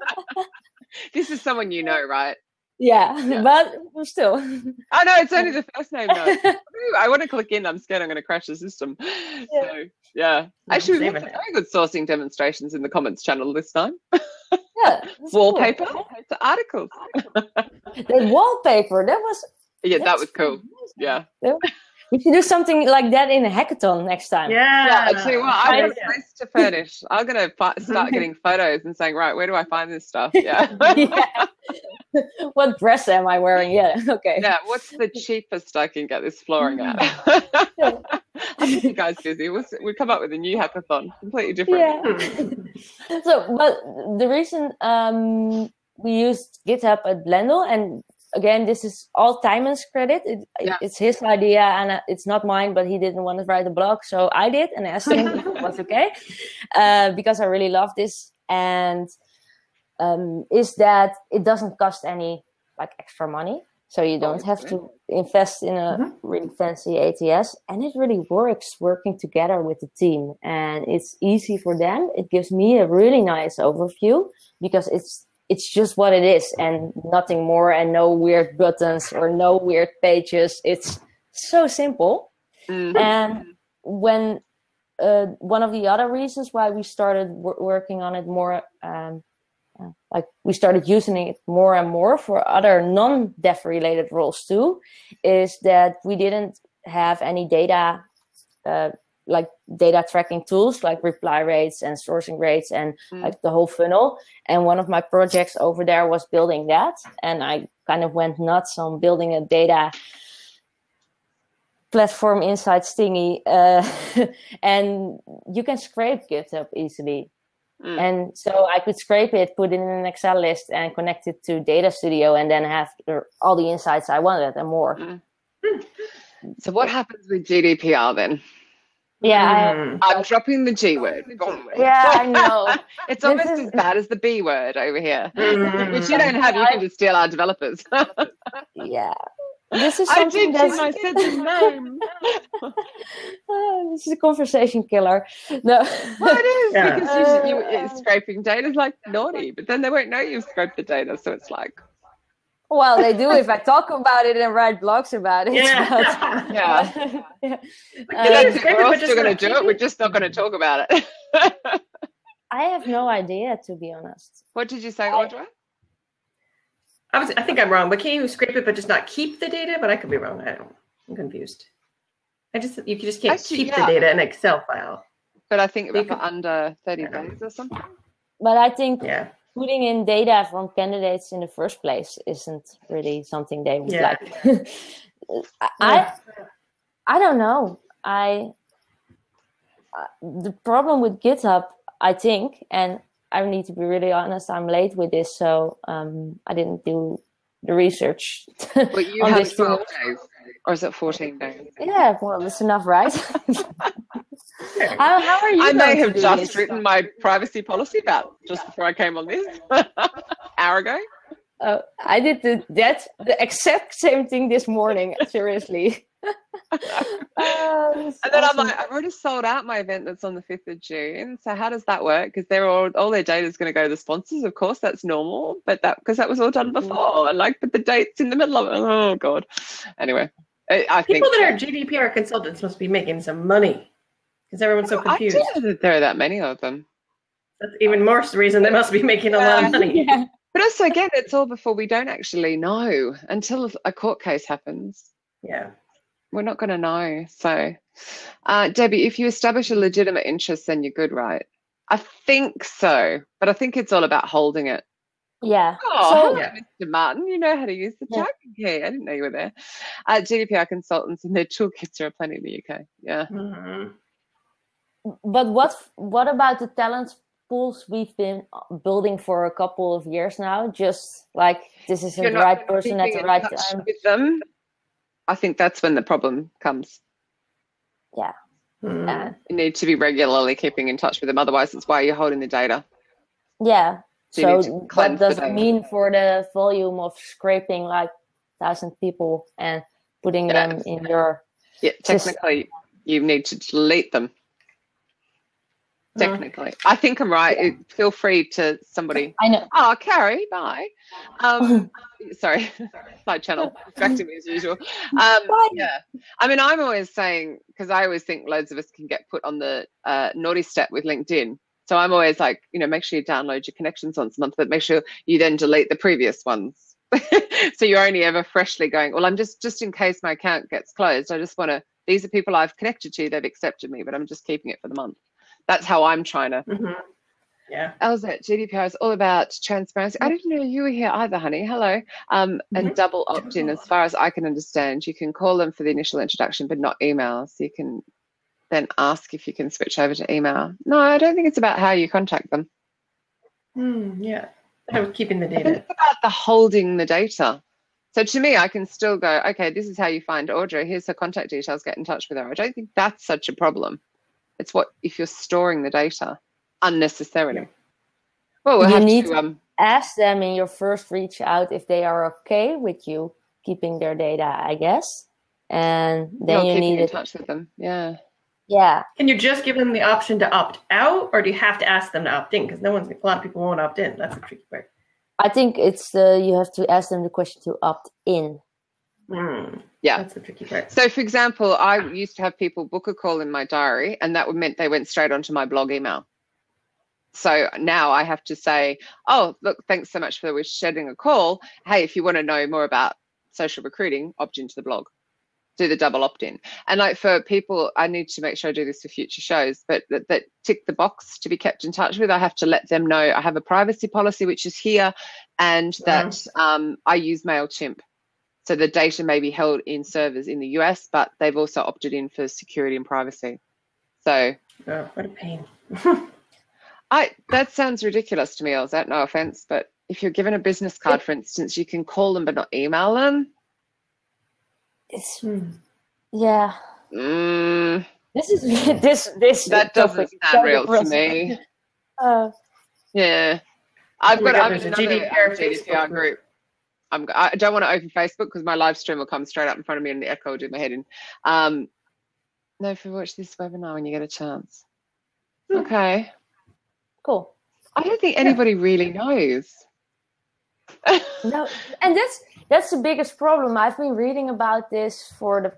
This is someone you know, right? Yeah, but still. Oh no, it's only the first name though. Ooh, I want to click in. I'm scared I'm going to crash the system. So yeah. Actually, we have some very good sourcing demonstrations in the comments channel this time. Yeah. Wallpaper to articles. The wallpaper, that was That was cool. Yeah. We should do something like that in a hackathon next time. Yeah. I tell you what, I have a place to furnish. I'm going to start getting photos and saying, right, where do I find this stuff? Yeah. Yeah. What dress am I wearing? Yeah. Okay. Yeah. What's the cheapest I can get this flooring at? I'll keep you guys busy. We'll come up with a new hackathon, completely different. Yeah. So, but the reason we used GitHub at Blendle, and again, this is all Timon's credit. It's his idea, and it's not mine, but he didn't want to write a blog, so I did, and asked him if it was okay, because I really love this. And is that it doesn't cost any like extra money, so you don't have to invest in a really fancy ATS, and it really works working together with the team, and it's easy for them. It gives me a really nice overview because it's just what it is and nothing more, and no weird buttons or no weird pages. It's so simple. And when one of the other reasons why we started working on it more, like we started using it more and more for other non-dev related roles too, is that we didn't have any data, like data tracking tools like reply rates and sourcing rates and like the whole funnel. And one of my projects over there was building that. And I kind of went nuts on building a data platform inside Stingy. And you can scrape GitHub easily. And so I could scrape it, put it in an Excel list and connect it to Data Studio and then have all the insights I wanted and more. So what happens with GDPR then? Yeah, I'm dropping the G word. Yeah, I know. It's almost as bad as the B word over here, which you don't have. You can just steal our developers. Yeah. This is something I said the name. This is a conversation killer. No. Well, it is because scraping data is like naughty, but then they won't know you've scraped the data, so it's like. Well, they do if I talk about it and write blogs about it. Yeah. We're all still going to do it. We're just not going to talk about it. I have no idea, to be honest. What did you say, Audra? I think I'm wrong, but can you scrape it but just not keep the data? But I could be wrong. I'm confused. You just can't keep the data in an Excel file. But I think for under 30 days or something. But I think putting in data from candidates in the first place isn't really something they would like. I don't know. The problem with GitHub, I think, and I need to be really honest, I'm late with this, so I didn't do the research. But you have 12 days, or is it 14 days? Yeah, well, that's enough, right? How are you? I may have just written my privacy policy about just before I came on this hour ago. I did the exact same thing this morning. Seriously. And then I'm like, I've already sold out my event that's on the 5th of June. So how does that work? Because they're all their data is going to go to the sponsors. Of course, that's normal, but because that was all done before. And but the date's in the middle of it. Oh God. Anyway, I think people that are GDPR consultants must be making some money because everyone's so confused. I didn't know that there are that many of them. That's even more reason they must be making a lot of money. Yeah. But also, again, it's all before we don't actually know until a court case happens. Yeah. We're not going to know. So, Debbie, if you establish a legitimate interest, then you're good, right? I think so, but I think it's all about holding it. Yeah. Oh, hello, Mr. Martin. You know how to use the tagging key. I didn't know you were there. GDPR consultants and their toolkits, there are plenty in the UK. Yeah. Mm-hmm. But what about the talent pools we've been building for a couple of years now? Just like this isn't the right person at the right time. With them, I think that's when the problem comes. Yeah. Mm-hmm. You need to be regularly keeping in touch with them. Otherwise, it's why you're holding the data. Yeah. So what does it mean for the volume of scraping like 1,000 people and putting them in your technically system? You need to delete them. Technically. I think I'm right. Yeah. Feel free to somebody. I know. Oh, Carrie, bye. Sorry, side channel, distracting me as usual. Yeah. I mean, I'm always saying, because I always think loads of us can get put on the naughty step with LinkedIn. So I'm always like, make sure you download your connections once a month, but make sure you then delete the previous ones. So you're only ever freshly going, well, I'm just in case my account gets closed. I just want to, these are people I've connected to, they've accepted me, but I'm just keeping it for the month. That's how I'm trying to. Mm-hmm. Yeah. Elsa, GDPR is all about transparency. I didn't know you were here either, honey. Hello. And double opt-in, as far as I can understand. You can call them for the initial introduction, but not email. So you can then ask if you can switch over to email. No, I don't think it's about how you contact them. Yeah. I was keeping the data. It's about the holding the data. So to me, I can still go, okay, this is how you find Audra. Here's her contact details. Get in touch with her. I don't think that's such a problem. It's what if you're storing the data unnecessarily. Yeah. Well, we'll have to ask them in your first reach out if they are okay with you keeping their data, I guess. And then you need in touch with them. Yeah. Yeah. Can you just give them the option to opt out, or do you have to ask them to opt in? Because a lot of people won't opt in. That's a tricky part. I think it's you have to ask them the question to opt in. Yeah, that's the tricky part. So, for example, I used to have people book a call in my diary, and that meant they went straight onto my blog email. So now I have to say, oh, look, thanks so much for scheduling a call. Hey, if you want to know more about social recruiting, opt into the blog. Do the double opt-in. And like for people, I need to make sure I do this for future shows, but that tick the box to be kept in touch with. I have to let them know I have a privacy policy, which is here, and that I use MailChimp. So the data may be held in servers in the US, but they've also opted in for security and privacy. So what a pain. That sounds ridiculous to me, Elsa, no offense, but if you're given a business card, for instance, you can call them but not email them. It's yeah. This is this that doesn't sound real to me. Yeah, I've got another GDPR group. I don't want to open Facebook because my live stream will come straight up in front of me and the echo will do my head in. No, if you watch this webinar when you get a chance. Okay. Cool. I don't think anybody really knows. No, and that's the biggest problem. I've been reading about this for the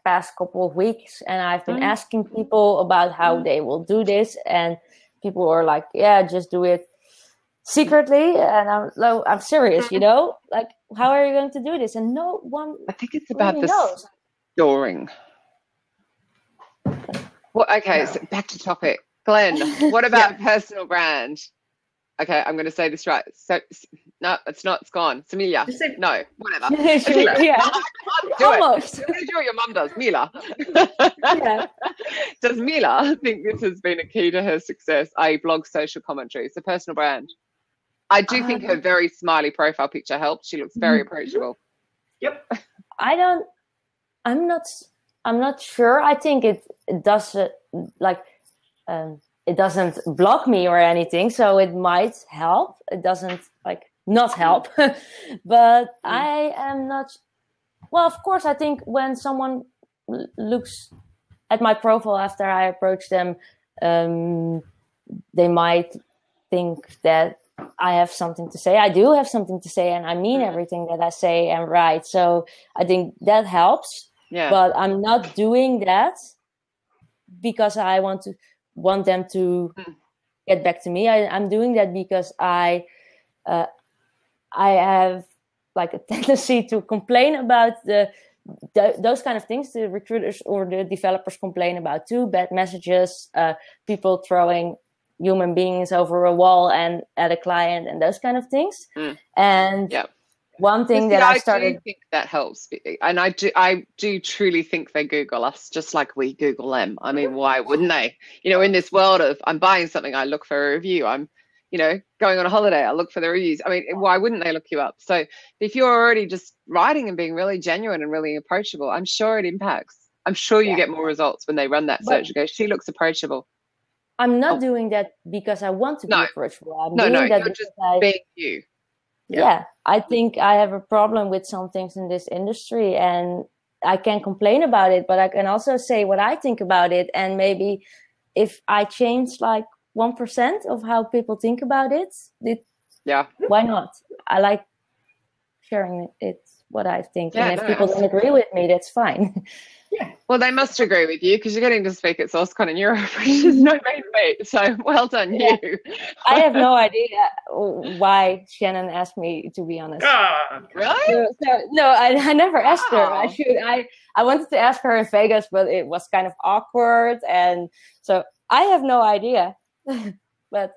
past couple of weeks, and I've been asking people about how they will do this, and people are like, "Yeah, just do it secretly." And I'm serious, like, how are you going to do this? And no one. I think it's about really the knows. Storing. Well, okay, so back to topic, Glenn. What about personal brand? Okay, I'm going to say this right. So, no, it's not. It's gone. Sjamilla. No, whatever. Yeah. Almost. Do what your mum does, Mila. Yeah. Does Mila think this has been a key to her success, i.e. blog social commentary? So personal brand. I do think her very smiley profile picture helps. She looks very approachable. Yep. I'm not sure. I think it does it doesn't block me or anything, so it might help. It doesn't not help, but I am not. Well, of course, I think when someone looks at my profile after I approach them, they might think that I have something to say. I do have something to say, and I mean everything that I say and write. So I think that helps. Yeah. But I'm not doing that because I want them to get back to me. I'm doing that because I have a tendency to complain about those kind of things. The recruiters or the developers complain about too: bad messages, people throwing human beings over a wall and at a client and those kind of things. And one thing that I started... do think that helps. And I do truly think they Google us just like we Google them. I mean, why wouldn't they? You know, in this world of I'm buying something, I look for a review. I'm, you know, going on a holiday, I look for the reviews. I mean, why wouldn't they look you up? So if you're already just writing and being really genuine and really approachable, I'm sure it impacts. I'm sure you get more results when they run that search and go, she looks approachable. I'm not doing that because I want to be approachable. I'm doing that you're just being you. Yeah, I think I have a problem with some things in this industry, and I can complain about it, but I can also say what I think about it. And maybe if I change like 1% of how people think about it, why not? I like sharing it, what I think. And if people don't agree with me, that's fine. Yeah. Well, they must agree with you because you're getting to speak at SourceCon Europe, which is no mean feat. So well done, you. I have no idea why Shannon asked me, to be honest. Really? No, I never asked her. I wanted to ask her in Vegas, but it was kind of awkward, and so I have no idea. But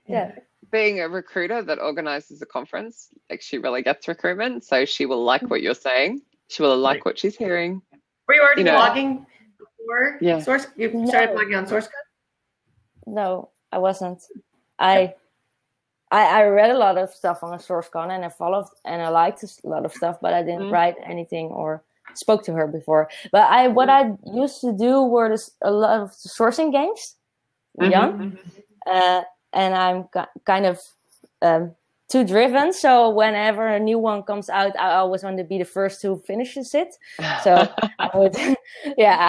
yeah. Being a recruiter that organizes a conference, like she really gets recruitment, so she will like what you're saying. She will like what she's hearing. Were you already blogging before Source? You started blogging on SourceCon? No, I wasn't. I read a lot of stuff on SourceCon, and I followed and I liked a lot of stuff, but I didn't write anything or spoke to her before. But what I used to do were a lot of sourcing games, young, and I'm kind of too driven. So whenever a new one comes out, I always want to be the first who finishes it. So I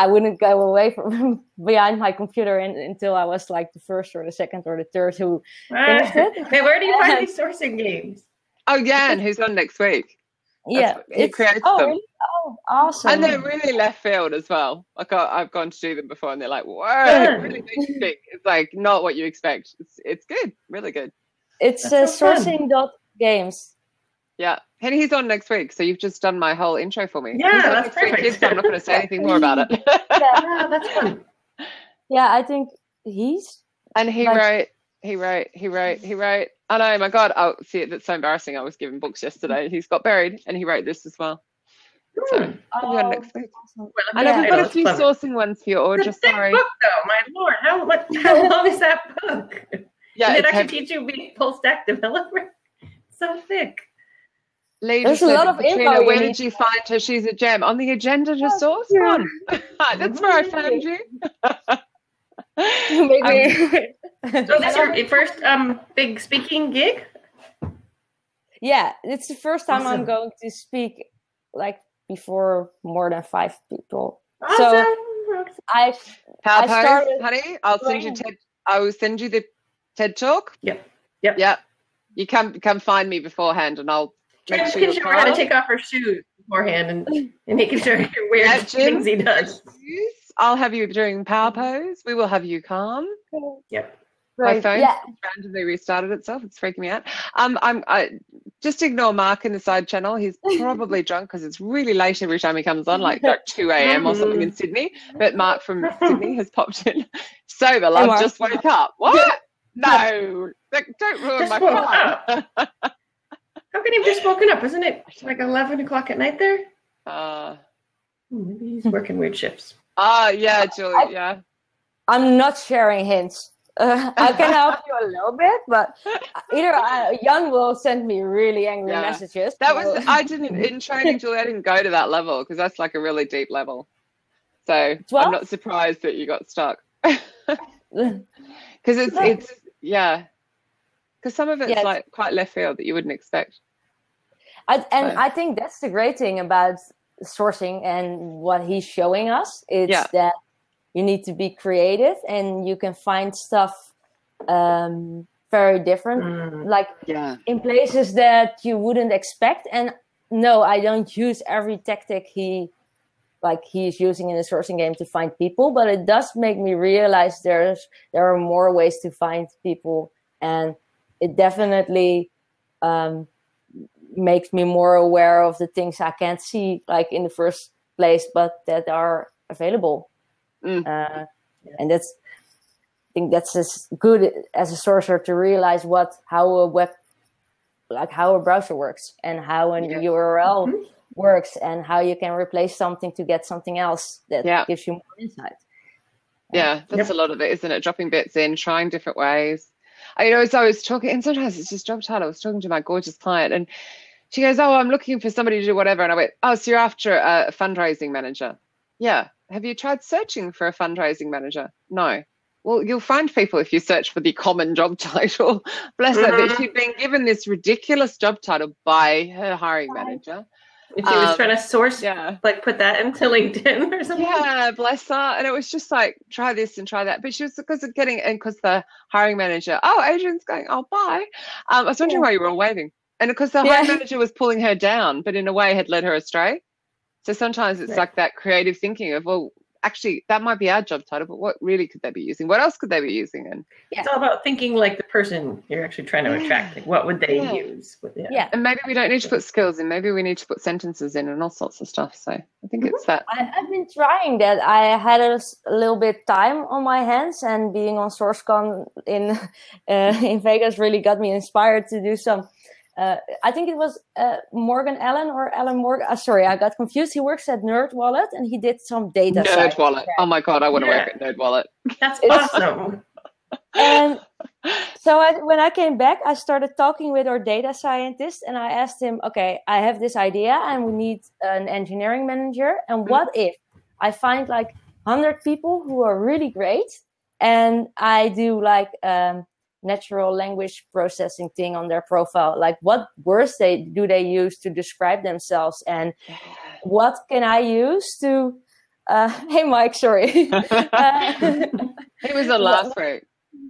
wouldn't go away from behind my computer until I was like the first or the second or the third who finished it. Hey, where do you find these sourcing games? Oh, Jan, who's on next week. He creates them. Really? Oh, awesome. And they're really left field as well. Like I've gone to do them before and they're like, whoa, it really makes you think. It's like not what you expect. It's good, really good. It's sourcing.games. Yeah. And he's on next week. So you've just done my whole intro for me. Yeah, that's perfect. So I'm not going to say anything more about it. Yeah, that's fun. Yeah, I think he's... And he wrote. I know, my God. Oh, see, that's so embarrassing. I was given books yesterday. He's got buried and he wrote this as well. So he'll be on next week. Well, and I've got a few sourcing ones for you, Audra. It's a thick book, though. My Lord, how long is that book? Yeah, did it actually teach you to be full stack developer? So thick. There's a lot of info. Where did you find her? She's a gem. On the agenda to SourceCon. That's where I found you. Maybe. So this is your first big speaking gig? Yeah, it's the first time I'm going to speak like before more than 5 people. Awesome. So I started, honey. I will send you the TED Talk. Yep. You come find me beforehand, and I'll make sure you're going to take off her shoes beforehand and making sure your weird things he does. I'll have you doing power pose. We will have you calm. Yep. My phone randomly restarted itself. It's freaking me out. I just ignore Mark in the side channel. He's probably drunk because it's really late every time he comes on, like 2 a.m. or something in Sydney. But Mark from Sydney has popped in. Sober, love, just woke up. What? No, don't ruin my fun. How can he have just woken up? Isn't it like 11 o'clock at night there? Maybe he's working weird shifts. Yeah, Julie, yeah. I'm not sharing hints. I can help you a little bit, but either Jan will send me really angry messages. I didn't, in training, Julie, I didn't go to that level because that's like a really deep level. So 12? I'm not surprised that you got stuck. Because it's because some of it's like quite left field that you wouldn't expect. I think that's the great thing about sourcing and what he's showing us. It's that you need to be creative and you can find stuff very different, in places that you wouldn't expect. And no, I don't use every tactic he's using in the sourcing game to find people, but it does make me realize there are more ways to find people, and it definitely makes me more aware of the things I can't see like in the first place, but that are available. And think that's as good as a sourcer to realize how a browser works and how an URL works and how you can replace something to get something else that gives you more insight. Yeah, that's a lot of it, isn't it? Dropping bits in, trying different ways. As I was talking, and sometimes it's just job title. I was talking to my gorgeous client, and she goes, "Oh, I'm looking for somebody to do whatever." And I went, "Oh, so you're after a fundraising manager?" "Yeah." "Have you tried searching for a fundraising manager?" "No." "Well, you'll find people if you search for the common job title." Bless her, but she'd been given this ridiculous job title by her hiring manager. If she was trying to source, put that into LinkedIn or something. Yeah, bless her. And it was just like, try this and try that. But she was, because the hiring manager, Adrian's going, "Oh, bye." I was wondering why you were all waving. And because the hiring manager was pulling her down, but in a way had led her astray. So sometimes it's like that creative thinking of, well, actually, that might be our job title, but what really could they be using? What else could they be using? And it's all about thinking like the person you're actually trying to attract. Like, what would they use? And maybe we don't need to put skills in. Maybe we need to put sentences in and all sorts of stuff. So I think it's that. I've been trying that. I had a little bit time on my hands, and being on SourceCon in Vegas really got me inspired to do some. I think it was Morgan Allen or Alan Morgan. Sorry, I got confused. He works at NerdWallet, and he did some data. NerdWallet. Oh my God, I want to work at NerdWallet. That's awesome. And so when I came back, I started talking with our data scientist, and I asked him, "Okay, I have this idea, and we need an engineering manager. And what if I find like 100 people who are really great, and I do like natural language processing thing on their profile? Like, what words do they use to describe themselves, and what can I use to?" Hey, Mike, sorry. He was on last week.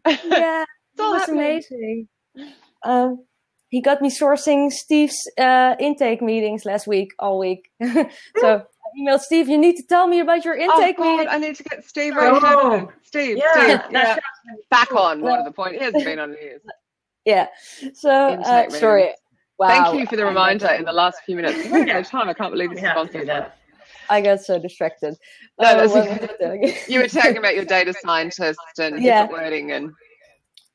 Yeah, it was amazing. He got me sourcing Steve's intake meetings last week, all week. So I emailed Steve, "You need to tell me about your intake meeting." I need to get Steve right here. Steve. Back on, more to the point. He hasn't been on in years. Yeah. So, sorry. Wow. Thank you for the reminder in the last few minutes. Time. I can't believe this is sponsored. I got so distracted. You were talking about your data scientist and different wording, and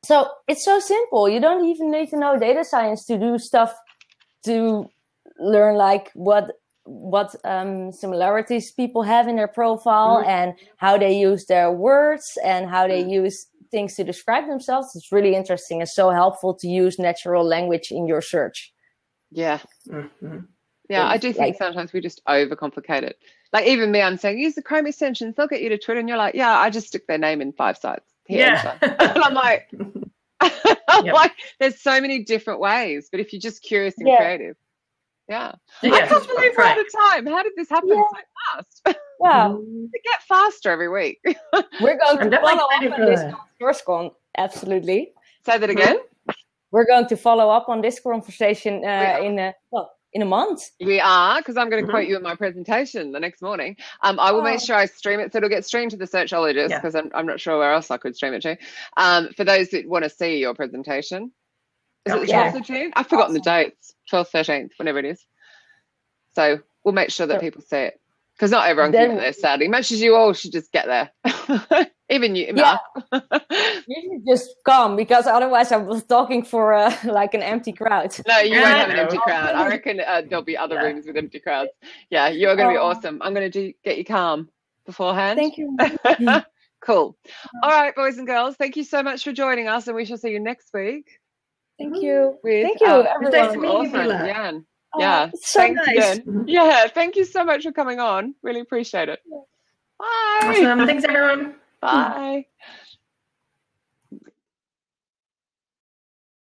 so it's so simple. You don't even need to know data science to do stuff to learn like what similarities people have in their profile and how they use their words and how they use things to describe themselves. It's really interesting and so helpful to use natural language in your search. Yeah. Yeah, I do think sometimes we just overcomplicate it. Like even me, I'm saying, use the Chrome extensions, they'll get you to Twitter. And you're like, yeah, I just stick their name in 5 sites. And I'm like, like, there's so many different ways. But if you're just curious and creative. I can't believe we're out of time. How did this happen so fast? Yeah. We get faster every week. We're going to follow up on this SourceCon. Absolutely. Say that again. We're going to follow up on this conversation in a month. We are, because I'm going to quote you in my presentation the next morning. I will make sure I stream it, so it'll get streamed to the Searchologist, because I'm not sure where else I could stream it to. For those that want to see your presentation. Is it the 12th of June? I've forgotten the dates. 12th, 13th, whenever it is. So we'll make sure that people see it. Because not everyone can get there, sadly. Much as you all should just get there. Even you, Mark. You should just come, because otherwise I was talking for like an empty crowd. No, you won't have an empty crowd. I reckon there'll be other rooms with empty crowds. Yeah, you're going to be awesome. I'm going to get you calm beforehand. Thank you. Cool. All right, boys and girls, thank you so much for joining us, and we shall see you next week. Thank you. Thank you, everyone. Nice to meet you, Jan. Yeah, so thanks nice. again. Yeah, thank you so much for coming on. Really appreciate it. Bye. Awesome. Thanks, everyone. Bye.